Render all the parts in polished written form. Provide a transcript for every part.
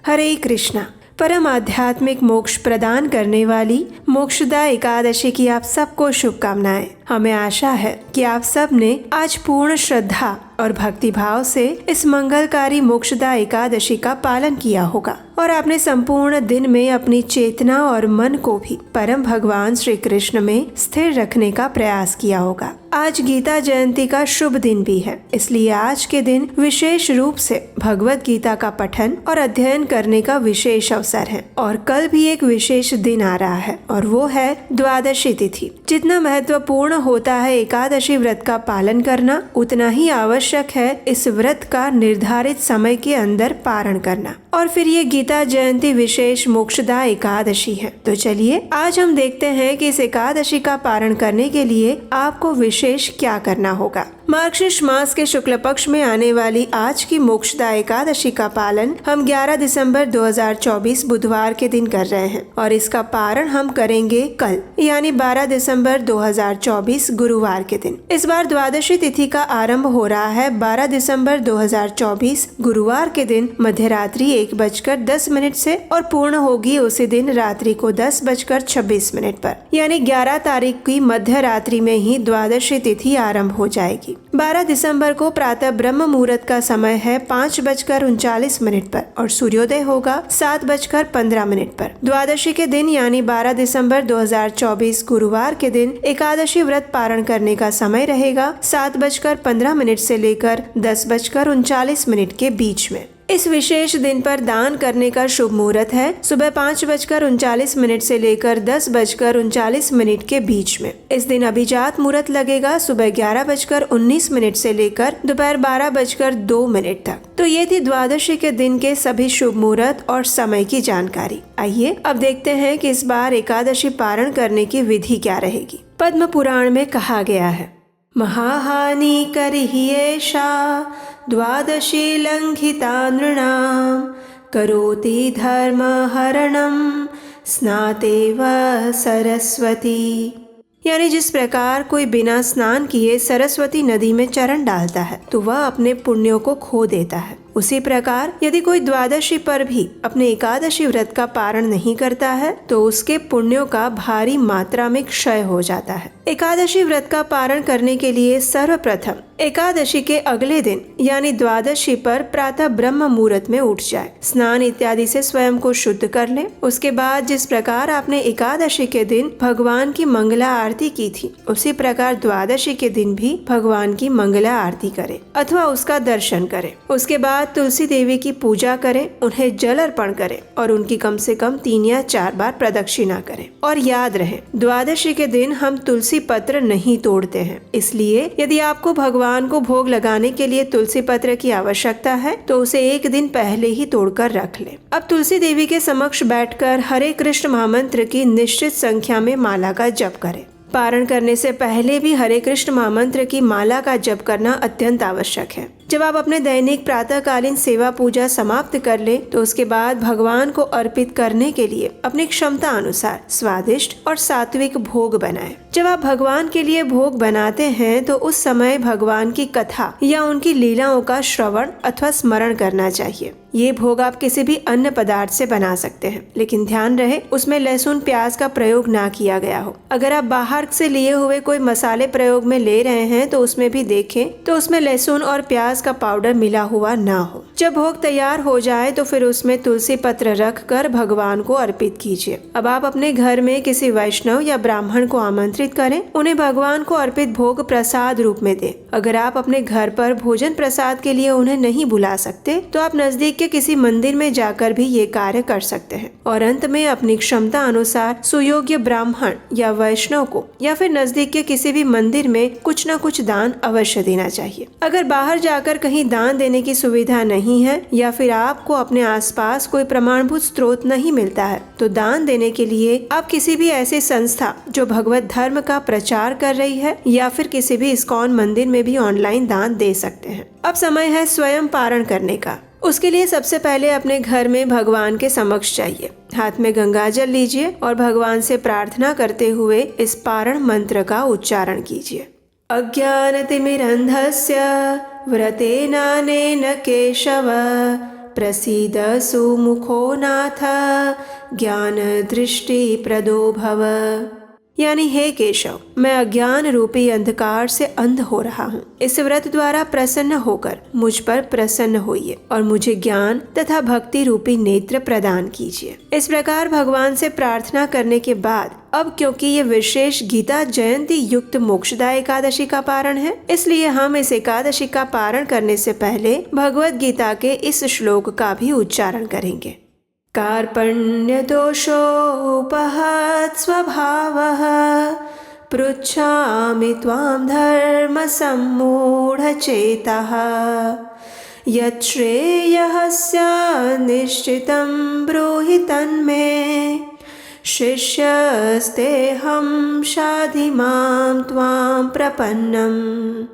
हरे कृष्णा। परम आध्यात्मिक मोक्ष प्रदान करने वाली मोक्षदा एकादशी की आप सबको शुभकामनाएं। हमें आशा है कि आप सब ने आज पूर्ण श्रद्धा और भक्ति भाव से इस मंगलकारी मोक्षदा एकादशी का पालन किया होगा और आपने संपूर्ण दिन में अपनी चेतना और मन को भी परम भगवान श्री कृष्ण में स्थिर रखने का प्रयास किया होगा। आज गीता जयंती का शुभ दिन भी है, इसलिए आज के दिन विशेष रूप से भगवत गीता का पठन और अध्ययन करने का विशेष अवसर है। और कल भी एक विशेष दिन आ रहा है और वो है द्वादशी तिथि। जितना महत्वपूर्ण होता है एकादशी व्रत का पालन करना, उतना ही आवश्यक है इस व्रत का निर्धारित समय के अंदर पारण करना। और फिर ये गीता जयंती विशेष मोक्षदा एकादशी है। तो चलिए आज हम देखते हैं कि इस एकादशी का पारण करने के लिए आपको विशेष क्या करना होगा। मार्गशीर्ष मास के शुक्ल पक्ष में आने वाली आज की मोक्षदा एकादशी का पालन हम 11 दिसंबर 2024 बुधवार के दिन कर रहे हैं और इसका पारण हम करेंगे कल यानी 12 दिसंबर 2024 गुरुवार के दिन। इस बार द्वादशी तिथि का आरंभ हो रहा है 12 दिसंबर 2024 गुरुवार के दिन मध्यरात्रि 1:10 से और पूर्ण होगी उसी दिन रात्रि को 10:26 पर, यानी 11 तारीख की मध्य रात्रि में ही द्वादशी तिथि आरंभ हो जाएगी। 12 दिसंबर को प्रातः ब्रह्म मुहूर्त का समय है 5:39 पर और सूर्योदय होगा 7:15 पर। द्वादशी के दिन यानी 12 दिसंबर 2024 गुरुवार के दिन एकादशी व्रत पारण करने का समय रहेगा 7:15 से लेकर 10:39 के बीच में। इस विशेष दिन पर दान करने का शुभ मुहूर्त है सुबह 5:39 से लेकर 10:39 के बीच में। इस दिन अभिजात मुहूर्त लगेगा सुबह 11:19 से लेकर दोपहर 12:02 तक। तो ये थी द्वादशी के दिन के सभी शुभ मुहूर्त और समय की जानकारी। आइए अब देखते हैं कि इस बार एकादशी पारण करने की विधि क्या रहेगी। पद्म पुराण में कहा गया है, महाहानि करिह्येषा द्वादशी लंघिता नृणां करोति धर्म हरणं स्नातेव सरस्वती। यानी जिस प्रकार कोई बिना स्नान किए सरस्वती नदी में चरण डालता है तो वह अपने पुण्यों को खो देता है, उसी प्रकार यदि कोई द्वादशी पर भी अपने एकादशी व्रत का पारण नहीं करता है तो उसके पुण्यों का भारी मात्रा में क्षय हो जाता है। एकादशी व्रत का पारण करने के लिए सर्वप्रथम एकादशी के अगले दिन यानी द्वादशी पर प्रातः ब्रह्म मुहूर्त में उठ जाए, स्नान इत्यादि से स्वयं को शुद्ध कर ले। उसके बाद जिस प्रकार आपने एकादशी के दिन भगवान की मंगला आरती की थी, उसी प्रकार द्वादशी के दिन भी भगवान की मंगला आरती करे अथवा उसका दर्शन करे। उसके बाद तुलसी देवी की पूजा करें, उन्हें जल अर्पण करें और उनकी कम से कम 3 या 4 बार प्रदक्षिणा करें। और याद रहे, द्वादशी के दिन हम तुलसी पत्र नहीं तोड़ते हैं, इसलिए यदि आपको भगवान को भोग लगाने के लिए तुलसी पत्र की आवश्यकता है तो उसे एक दिन पहले ही तोड़कर रख ले। अब तुलसी देवी के समक्ष बैठकर हरे कृष्ण महामंत्र की निश्चित संख्या में माला का जप करें। पारण करने से पहले भी हरे कृष्ण महामंत्र की माला का जप करना अत्यंत आवश्यक है। जब आप अपने दैनिक प्रातःकालीन सेवा पूजा समाप्त कर ले तो उसके बाद भगवान को अर्पित करने के लिए अपनी क्षमता अनुसार स्वादिष्ट और सात्विक भोग बनाएं। जब आप भगवान के लिए भोग बनाते हैं तो उस समय भगवान की कथा या उनकी लीलाओं का श्रवण अथवा स्मरण करना चाहिए। ये भोग आप किसी भी अन्य पदार्थ से बना सकते हैं, लेकिन ध्यान रहे उसमें लहसुन प्याज का प्रयोग ना किया गया हो। अगर आप बाहर से लिए हुए कोई मसाले प्रयोग में ले रहे हैं तो उसमें भी देखें तो उसमें लहसुन और प्याज का पाउडर मिला हुआ ना हो। जब भोग तैयार हो जाए तो फिर उसमें तुलसी पत्र रख कर भगवान को अर्पित कीजिए। अब आप अपने घर में किसी वैष्णव या ब्राह्मण को आमंत्रित करें, उन्हें भगवान को अर्पित भोग प्रसाद रूप में दें। अगर आप अपने घर पर भोजन प्रसाद के लिए उन्हें नहीं बुला सकते तो आप नजदीक के किसी मंदिर में जाकर भी ये कार्य कर सकते हैं। और अंत में अपनी क्षमता अनुसार सुयोग्य ब्राह्मण या वैष्णव को या फिर नजदीक के किसी भी मंदिर में कुछ न कुछ दान अवश्य देना चाहिए। अगर बाहर जाकर कहीं दान देने की सुविधा नहीं है या फिर आपको अपने आसपास कोई प्रमाणभूत स्रोत नहीं मिलता है तो दान देने के लिए आप किसी भी ऐसी संस्था जो भगवत धर्म का प्रचार कर रही है या फिर किसी भी इस्कॉन मंदिर में भी ऑनलाइन दान दे सकते हैं। अब समय है स्वयं पारण करने का। उसके लिए सबसे पहले अपने घर में भगवान के समक्ष जाइए, हाथ में गंगा जल लीजिए और भगवान से प्रार्थना करते हुए इस पारण मंत्र का उच्चारण कीजिए। अज्ञानतिमिरन्धस्य व्रतेनानेन केशव प्रसीद सुमुखो नाथ ज्ञान दृष्टि प्रदो भव। यानी हे केशव, मैं अज्ञान रूपी अंधकार से अंध हो रहा हूँ। इस व्रत द्वारा प्रसन्न होकर मुझ पर प्रसन्न होइए और मुझे ज्ञान तथा भक्ति रूपी नेत्र प्रदान कीजिए। इस प्रकार भगवान से प्रार्थना करने के बाद अब क्योंकि ये विशेष गीता जयंती युक्त मोक्षदा एकादशी का पारण है, इसलिए हम इस एकादशी का पारण करने से पहले भगवत गीता के इस श्लोक का भी उच्चारण करेंगे। कार्पण्य दोषोपहत स्वभावः पृच्छामि त्वां धर्म सम्मूढचेतः यत् श्रेयः स्यात् निश्चितं ब्रूहि तन्मे शिष्यस्तेऽहं शाधि मां त्वां प्रपन्नम्।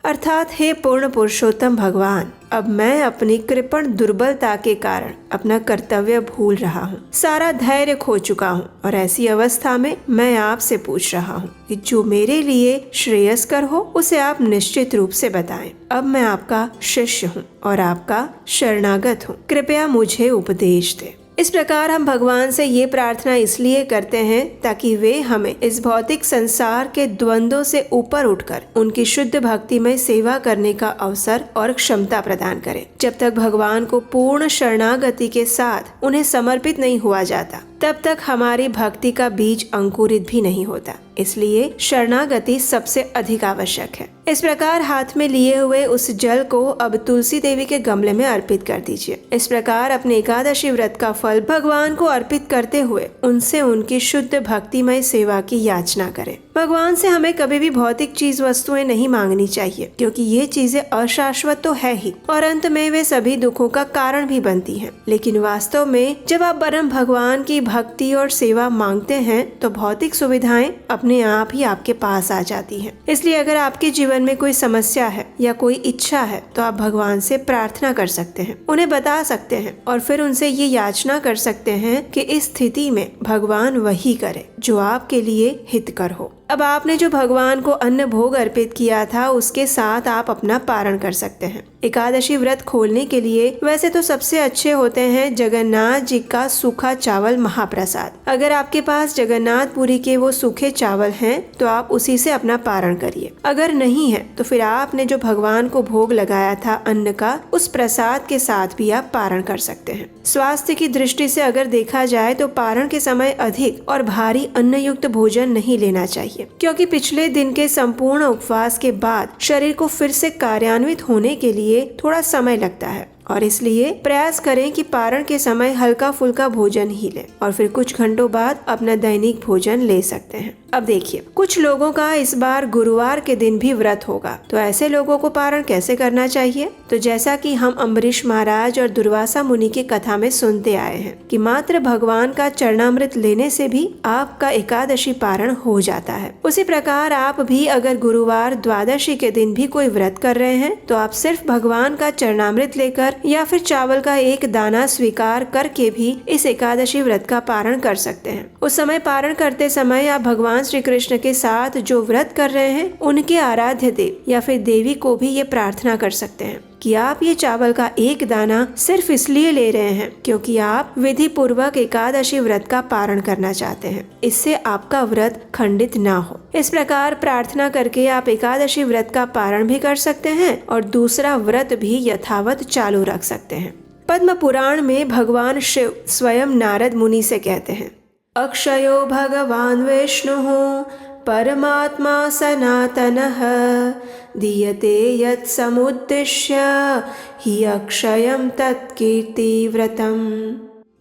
अर्थात हे पूर्ण पुरुषोत्तम भगवान, अब मैं अपनी कृपण दुर्बलता के कारण अपना कर्तव्य भूल रहा हूँ, सारा धैर्य खो चुका हूँ और ऐसी अवस्था में मैं आपसे पूछ रहा हूँ कि जो मेरे लिए श्रेयस्कर हो उसे आप निश्चित रूप से बताएं। अब मैं आपका शिष्य हूँ और आपका शरणागत हूँ, कृपया मुझे उपदेश दें। इस प्रकार हम भगवान से ये प्रार्थना इसलिए करते हैं ताकि वे हमें इस भौतिक संसार के द्वंद्वों से ऊपर उठकर उनकी शुद्ध भक्तिमय सेवा करने का अवसर और क्षमता प्रदान करें। जब तक भगवान को पूर्ण शरणागति के साथ उन्हें समर्पित नहीं हुआ जाता, तब तक हमारी भक्ति का बीज अंकुरित भी नहीं होता। इसलिए शरणागति सबसे अधिक आवश्यक है। इस प्रकार हाथ में लिए हुए उस जल को अब तुलसी देवी के गमले में अर्पित कर दीजिए। इस प्रकार अपने एकादशी व्रत का फल भगवान को अर्पित करते हुए उनसे उनकी शुद्ध भक्तिमय सेवा की याचना करें। भगवान से हमें कभी भी भौतिक चीज वस्तुएं नहीं मांगनी चाहिए, क्योंकि ये चीजें अशाश्वत तो है ही और अंत में वे सभी दुखों का कारण भी बनती हैं। लेकिन वास्तव में जब आप परम भगवान की भक्ति और सेवा मांगते हैं तो भौतिक सुविधाएं अपने आप ही आपके पास आ जाती हैं। इसलिए अगर आपके जीवन में कोई समस्या है या कोई इच्छा है तो आप भगवान से प्रार्थना कर सकते हैं, उन्हें बता सकते हैं और फिर उनसे ये याचना कर सकते हैं कि इस स्थिति में भगवान वही करे जो आपके लिए हितकर हो। अब आपने जो भगवान को अन्न भोग अर्पित किया था उसके साथ आप अपना पारण कर सकते हैं। एकादशी व्रत खोलने के लिए वैसे तो सबसे अच्छे होते हैं जगन्नाथ जी का सूखा चावल महाप्रसाद। अगर आपके पास जगन्नाथपुरी के वो सूखे चावल हैं तो आप उसी से अपना पारण करिए। अगर नहीं है तो फिर आपने जो भगवान को भोग लगाया था अन्न का, उस प्रसाद के साथ भी आप पारण कर सकते हैं। स्वास्थ्य की दृष्टि से अगर देखा जाए तो पारण के समय अधिक और भारी अन्न युक्त भोजन नहीं लेना चाहिए, क्योंकि पिछले दिन के संपूर्ण उपवास के बाद शरीर को फिर से कार्यान्वित होने के लिए थोड़ा समय लगता है और इसलिए प्रयास करें कि पारण के समय हल्का फुल्का भोजन ही लें और फिर कुछ घंटों बाद अपना दैनिक भोजन ले सकते हैं। अब देखिए, कुछ लोगों का इस बार गुरुवार के दिन भी व्रत होगा, तो ऐसे लोगों को पारण कैसे करना चाहिए? तो जैसा कि हम अम्बरीश महाराज और दुर्वासा मुनि की कथा में सुनते आए हैं कि मात्र भगवान का चरणामृत लेने से भी आपका एकादशी पारण हो जाता है, उसी प्रकार आप भी अगर गुरुवार द्वादशी के दिन भी कोई व्रत कर रहे हैं तो आप सिर्फ भगवान का चरणामृत लेकर या फिर चावल का एक दाना स्वीकार करके भी इस एकादशी व्रत का पारण कर सकते हैं। उस समय पारण करते समय आप भगवान श्री कृष्ण के साथ जो व्रत कर रहे हैं उनके आराध्य देव या फिर देवी को भी ये प्रार्थना कर सकते हैं कि आप ये चावल का एक दाना सिर्फ इसलिए ले रहे हैं क्योंकि आप विधि पूर्वक एकादशी व्रत का पारण करना चाहते हैं, इससे आपका व्रत खंडित ना हो। इस प्रकार प्रार्थना करके आप एकादशी व्रत का पारण भी कर सकते हैं और दूसरा व्रत भी यथावत चालू रख सकते हैं। पद्म पुराण में भगवान शिव स्वयं नारद मुनि से कहते हैं, अक्षयो भगवान विष्णुः परमात्मा सनातनः दीयते यत् समुद्दिश्य हि अक्षयं तत्कीर्तिव्रतम्।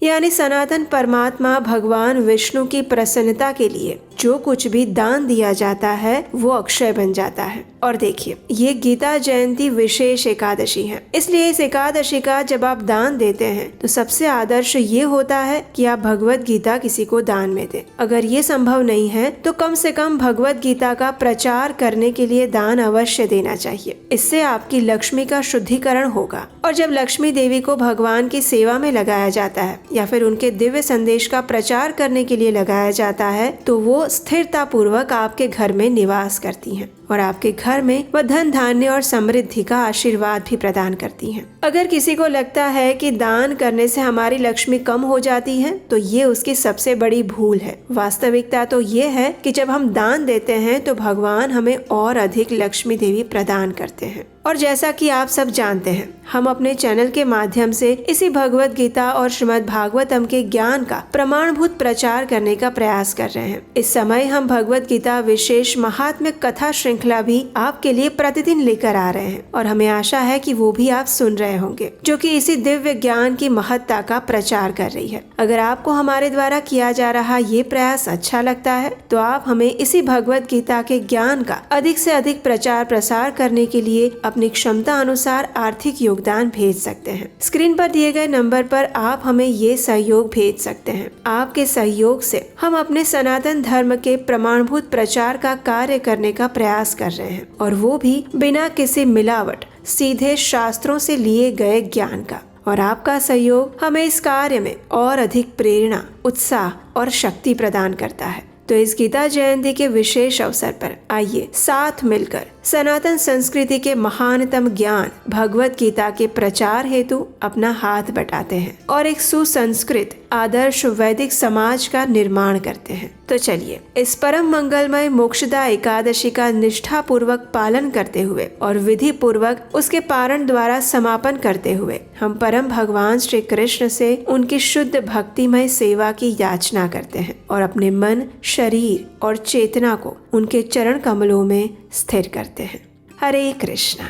यानी सनातन परमात्मा भगवान विष्णु की प्रसन्नता के लिए जो कुछ भी दान दिया जाता है वो अक्षय बन जाता है। और देखिए, ये गीता जयंती विशेष एकादशी है, इसलिए इस एकादशी का जब आप दान देते हैं तो सबसे आदर्श ये होता है कि आप भगवत गीता किसी को दान में दें। अगर ये संभव नहीं है तो कम से कम भगवत गीता का प्रचार करने के लिए दान अवश्य देना चाहिए। इससे आपकी लक्ष्मी का शुद्धिकरण होगा और जब लक्ष्मी देवी को भगवान की सेवा में लगाया जाता है या फिर उनके दिव्य संदेश का प्रचार करने के लिए लगाया जाता है तो वो स्थिरता पूर्वक आपके घर में निवास करती हैं और आपके घर में वह धन धान्य और समृद्धि का आशीर्वाद भी प्रदान करती हैं। अगर किसी को लगता है कि दान करने से हमारी लक्ष्मी कम हो जाती है तो ये उसकी सबसे बड़ी भूल है। वास्तविकता तो ये है कि जब हम दान देते हैं तो भगवान हमें और अधिक लक्ष्मी देवी प्रदान करते हैं। और जैसा कि आप सब जानते हैं, हम अपने चैनल के माध्यम से इसी भगवत गीता और श्रीमद् भागवतम के ज्ञान का प्रमाणभूत प्रचार करने का प्रयास कर रहे हैं। इस समय हम भगवत गीता विशेष महात्म्य कथा श्रृंखला भी आपके लिए प्रतिदिन लेकर आ रहे हैं और हमें आशा है कि वो भी आप सुन रहे होंगे, जो कि इसी दिव्य ज्ञान की महत्ता का प्रचार कर रही है। अगर आपको हमारे द्वारा किया जा रहा ये प्रयास अच्छा लगता है तो आप हमें इसी भगवत गीता के ज्ञान का अधिक से अधिक प्रचार प्रसार करने के लिए अपनी क्षमता अनुसार आर्थिक योगदान भेज सकते हैं। स्क्रीन पर दिए गए नंबर पर आप हमें ये सहयोग भेज सकते हैं। आपके सहयोग से हम अपने सनातन धर्म के प्रमाणभूत प्रचार का कार्य करने का प्रयास कर रहे हैं, और वो भी बिना किसी मिलावट, सीधे शास्त्रों से लिए गए ज्ञान का। और आपका सहयोग हमें इस कार्य में और अधिक प्रेरणा, उत्साह और शक्ति प्रदान करता है। तो इस गीता जयंती के विशेष अवसर पर आइए साथ मिलकर सनातन संस्कृति के महानतम ज्ञान भगवत गीता के प्रचार हेतु अपना हाथ बटाते हैं और एक सुसंस्कृत आदर्श वैदिक समाज का निर्माण करते हैं। तो चलिए इस परम मंगलमय मोक्षदा एकादशी का निष्ठा पूर्वक पालन करते हुए और विधि पूर्वक उसके पारण द्वारा समापन करते हुए हम परम भगवान श्री कृष्ण से उनकी शुद्ध भक्तिमय सेवा की याचना करते हैं और अपने मन, शरीर और चेतना को उनके चरण कमलों में स्थिर करते हैं। हरे कृष्णा।